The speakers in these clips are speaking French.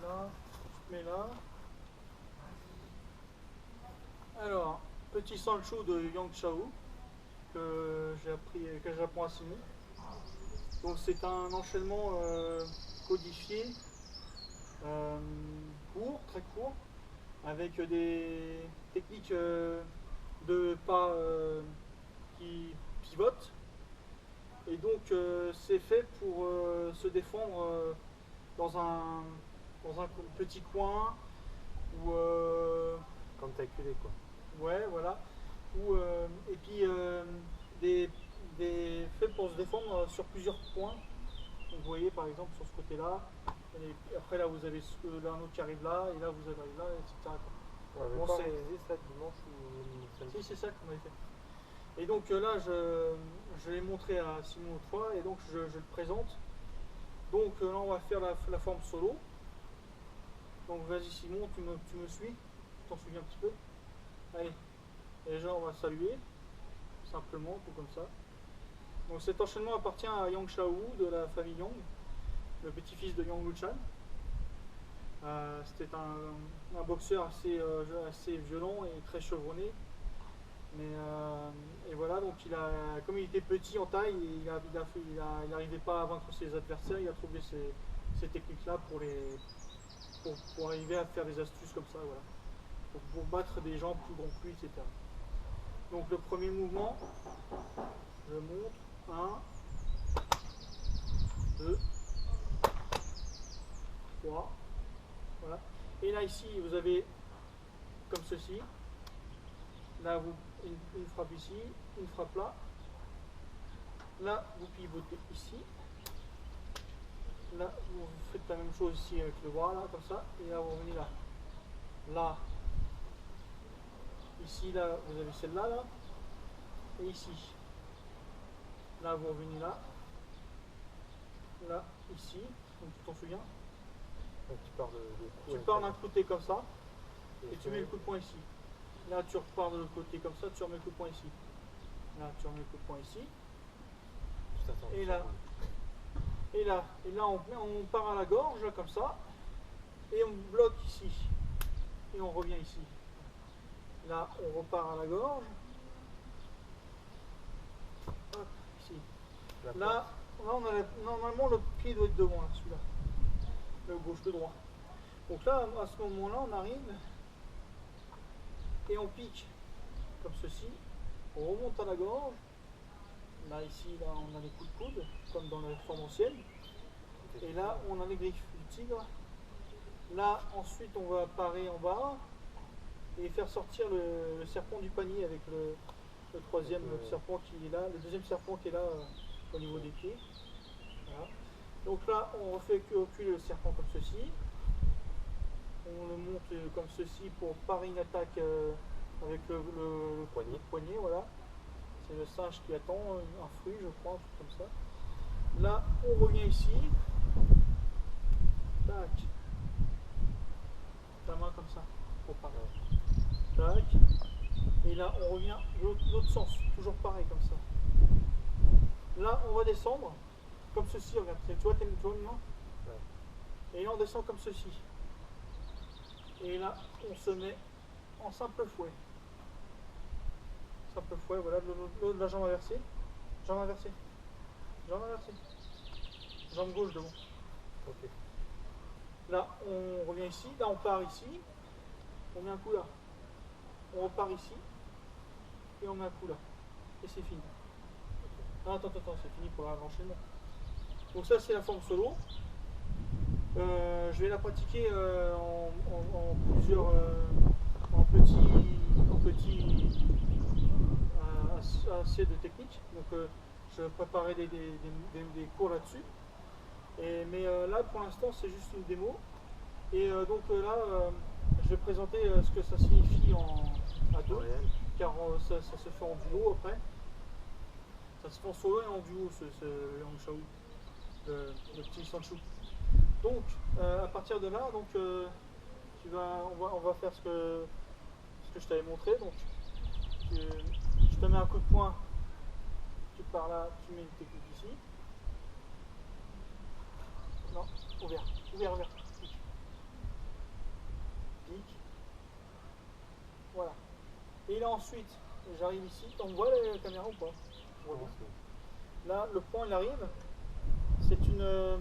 là, tu te mets là. Alors, petit Sancho de Yang Chao que j'apprends à Simon. Donc c'est un enchaînement codifié, court, très court, avec des techniques de pas qui pivotent. Et donc c'est fait pour se défendre dans un, dans un petit coin ou Comme t'as acculé quoi. ouais, voilà. Ou, et puis des, faits pour se défendre sur plusieurs points. Donc, vous voyez par exemple sur ce côté-là. Et après là vous avez là, un autre qui arrive là, et là vous arrivez là, etc. On avait Bon, pas c'est- organisé ça dimanche ou samedi. Si c'est ça qu'on avait fait. Et donc là je l'ai montré à Simon l'autre fois et donc je le présente. Donc là on va faire la forme solo. Donc vas-y Simon, tu me suis. Tu t'en souviens un petit peu. Allez. Et déjà on va saluer. Simplement, tout comme ça. Donc cet enchaînement appartient à Yang Shao de la famille Yang, le petit-fils de Yang Luchan. C'était un boxeur assez violent et très chevronné. Et voilà, donc comme il était petit en taille, il n'arrivait pas à vaincre ses adversaires. Il a trouvé ces techniques-là pour arriver à faire des astuces comme ça, voilà. Pour battre des gens plus grands que lui, etc. Donc le premier mouvement, je montre. 1, 2, 3. Voilà. Et là ici, vous avez comme ceci. Là, une frappe ici, une frappe là. Là, vous pivotez ici. Là, vous faites la même chose ici avec le bras, là, comme ça. Et là, vous revenez là. Là. Ici, là, vous avez celle-là, là. Et ici. Là, vous revenez là. Là, ici. Donc, tu t'en souviens. Donc tu pars Tu pars d'un côté comme ça. Et tu mets le coup de poing ici. Là, tu repars de l'autre côté comme ça, tu remets le coup de poing ici. Là, tu remets le coup de poing ici. Et là, on part à la gorge, comme ça. Et on bloque ici. Et on revient ici. Là, on repart à la gorge. Hop, ici. Là, normalement, le pied doit être devant, là, celui-là. Le gauche, le droit. Donc là, à ce moment-là, on arrive et on pique comme ceci. On remonte à la gorge. Là, ici, là, on a les coups de coude, comme dans la forme ancienne. Et là, on a les griffes du tigre. Là, ensuite, on va parer en bas et faire sortir le serpent du panier avec le troisième serpent qui est là, le deuxième serpent qui est là au niveau des pieds. Voilà. Donc là, on refait reculer le serpent comme ceci. On le monte comme ceci pour parer une attaque avec le poignet, voilà. C'est le singe qui attend un fruit, je crois, un truc comme ça. Là, on revient ici. Tac. La main comme ça, pour parer. Tac. Et là, on revient de l'autre sens, toujours pareil comme ça. Là, on va descendre comme ceci, regarde. Tu vois une main? Et là, on descend comme ceci. Et là, on se met en simple fouet. Simple fouet, voilà, la jambe inversée. Jambe inversée. Jambe inversée. Jambe gauche devant. Ok. Là, on revient ici. Là, on part ici. On met un coup là. On repart ici. Et on met un coup là. Et c'est fini. Ah, attends, c'est fini pour l'enchaînement. Donc ça, c'est la forme solo. Je vais la pratiquer en plusieurs, en petits assez de techniques. Donc je préparais des cours là-dessus. Mais là, pour l'instant, c'est juste une démo. Et donc là, je vais présenter ce que ça signifie à deux, car ça se fait en duo après. Ça se fait en solo et en duo, ce Yang Shao, le petit Sancho. Donc, à partir de là, donc, on va faire ce que je t'avais montré. Donc, je te mets un coup de poing, tu pars là, tu mets une technique ici. Non, ouvert. Et là ensuite, j'arrive ici. On voit la caméra ou pas? On voit bien. Là, le point il arrive. C'est une.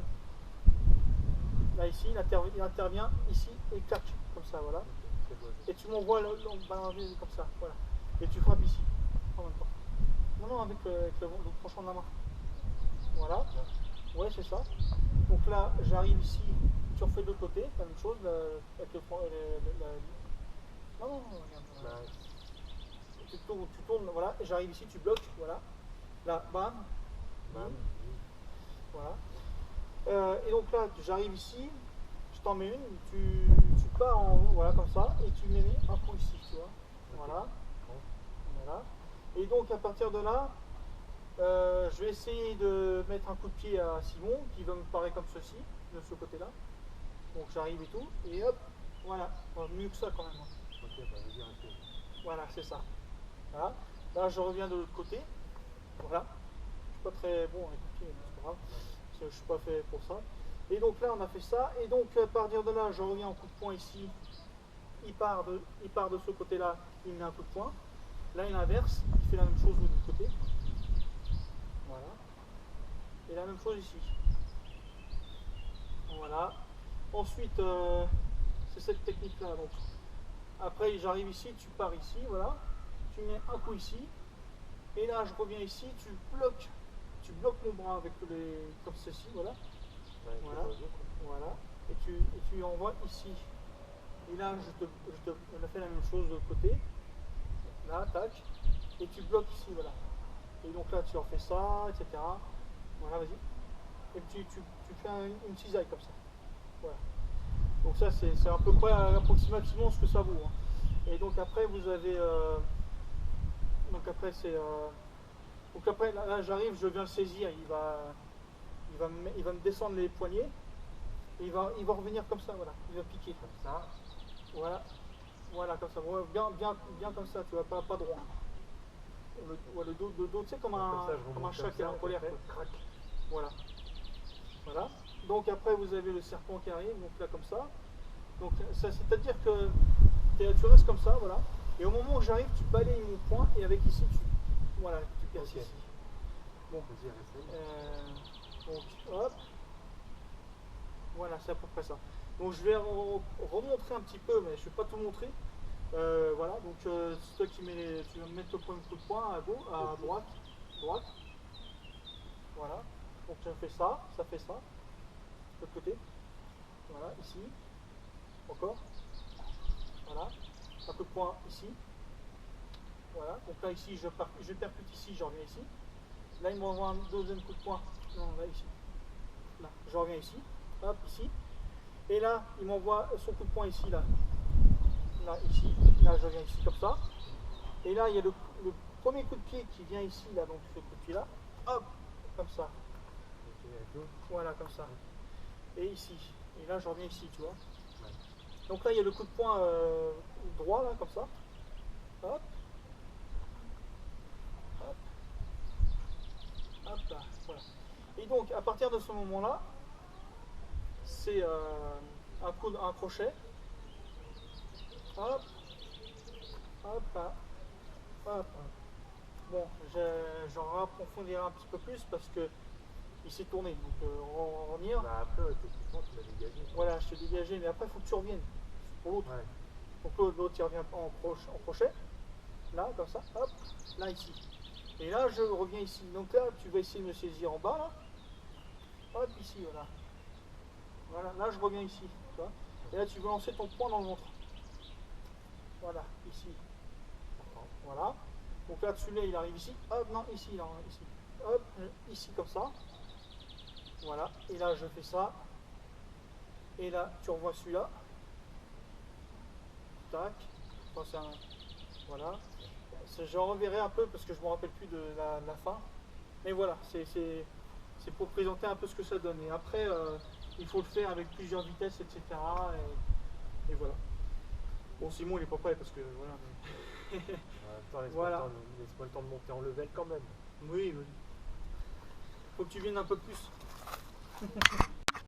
Là ici, il intervient ici et clac, comme ça, voilà. Et tu m'envoies le comme ça, voilà. Et tu frappes ici, en même temps. Non, non, avec le tranchant de la main. Voilà. Ouais, c'est ça. Donc là, j'arrive ici, tu refais de l'autre côté, la même chose, avec le. Non, non, non, regarde. Tu tournes, voilà, et j'arrive ici, tu bloques, voilà. Là, bam. Bam. Voilà. Et donc là, j'arrive ici, je t'en mets une, tu pars en voilà comme ça, et tu mets un coup ici, tu vois. Voilà. Voilà. Et donc à partir de là, je vais essayer de mettre un coup de pied à Simon, qui va me parer comme ceci, de ce côté-là. Donc j'arrive et tout, et hop, voilà. Mieux que ça quand même. Ok, bah vas-y, restez. Voilà, c'est ça. Voilà. Là, je reviens de l'autre côté. Voilà. Je suis pas très bon avec les pieds, mais c'est pas grave. Je ne suis pas fait pour ça. Et donc là, on a fait ça. Et donc, à partir de là, je reviens en coup de poing ici. Il part de ce côté-là, il met un coup de poing. Là, il inverse. Il fait la même chose de l'autre côté. Voilà. Et la même chose ici. Voilà. Ensuite, c'est cette technique-là. Donc, après, j'arrive ici, tu pars ici, voilà. Tu mets un coup ici. Et là, je reviens ici, tu bloques mon bras avec comme ceci, voilà. Voilà. Voilà. Et tu envoies ici. Et là, on a fait la même chose de l'autre côté. Là, tac. Et tu bloques ici, voilà. Et donc là, tu en fais ça, etc. Voilà, vas-y. Et tu fais une cisaille comme ça. Voilà. Donc ça, c'est à peu près approximativement ce que ça vaut. Hein. Et donc après, vous avez... donc après, c'est... donc après, là j'arrive, je viens le saisir, il va me descendre les poignets, et il va revenir comme ça, voilà, il va piquer. Comme ça. Voilà, voilà, comme ça, bien comme ça, tu vois, pas droit. Le dos, tu sais, comme un chat qui est en colère. Voilà. Voilà. Donc après, vous avez le serpent qui arrive, donc là comme ça. Donc c'est-à-dire que tu restes comme ça, voilà. Et au moment où j'arrive, tu balayes mon poing, et avec ici, voilà, tu perces ici. Bon. Donc, hop. Voilà, c'est à peu près ça. Donc je vais remontrer un petit peu, mais je ne vais pas tout montrer. Voilà, donc c'est toi qui tu vas me mettre le point de coup de poing à gauche, à droite. Voilà. Donc ça fait ça, de l'autre côté. Voilà, ici. Encore. Voilà. Un coup de poing ici. Voilà. Donc là ici, je percute ici, je reviens ici. Là il m'envoie un deuxième coup de poing. Non, là ici. Là, je reviens ici. Hop, ici. Et là, il m'envoie son coup de poing ici, là. Là, ici. Là, je viens ici comme ça. Et là, il y a le premier coup de pied qui vient ici, là, donc ce coup de pied là. Hop, comme ça. Voilà, comme ça. Et ici. Et là, je reviens ici, tu vois. Donc là, il y a le coup de poing droit, là, comme ça. Hop. Hop. Hop, là. Voilà. Et donc, à partir de ce moment-là, c'est un crochet. Hop. Hop, là. Hop. Bon, j'en approfondirai un petit peu plus parce que il s'est tourné. Donc, on va revenir. Bah après, techniquement, tu l'as dégagé. Voilà, je t'ai dégagé, mais après, il faut que tu reviennes pour l'autre. Ouais. Donc l'autre, il revient en crochet. Là, comme ça. Hop. Là, ici. Et là, je reviens ici. Donc là, tu vas essayer de me saisir en bas, là. Hop, ici, voilà. Voilà, là, je reviens ici. Tu vois. Et là, tu veux lancer ton poing dans le ventre. Voilà, ici. Voilà. Donc là, celui-là, il arrive ici. Hop, non, ici, là, ici. Hop, ici, comme ça. Voilà. Et là, je fais ça. Et là, tu revois celui-là. Tac. Enfin, voilà. Je reverrai un peu parce que je ne me rappelle plus de la fin. Mais voilà, c'est pour présenter un peu ce que ça donne. Et après, il faut le faire avec plusieurs vitesses, etc. Et voilà. Bon, Simon, il n'est pas prêt parce que voilà. Attends, laisse-moi Voilà. le temps de monter en level quand même. Oui, oui. Faut que tu viennes un peu plus.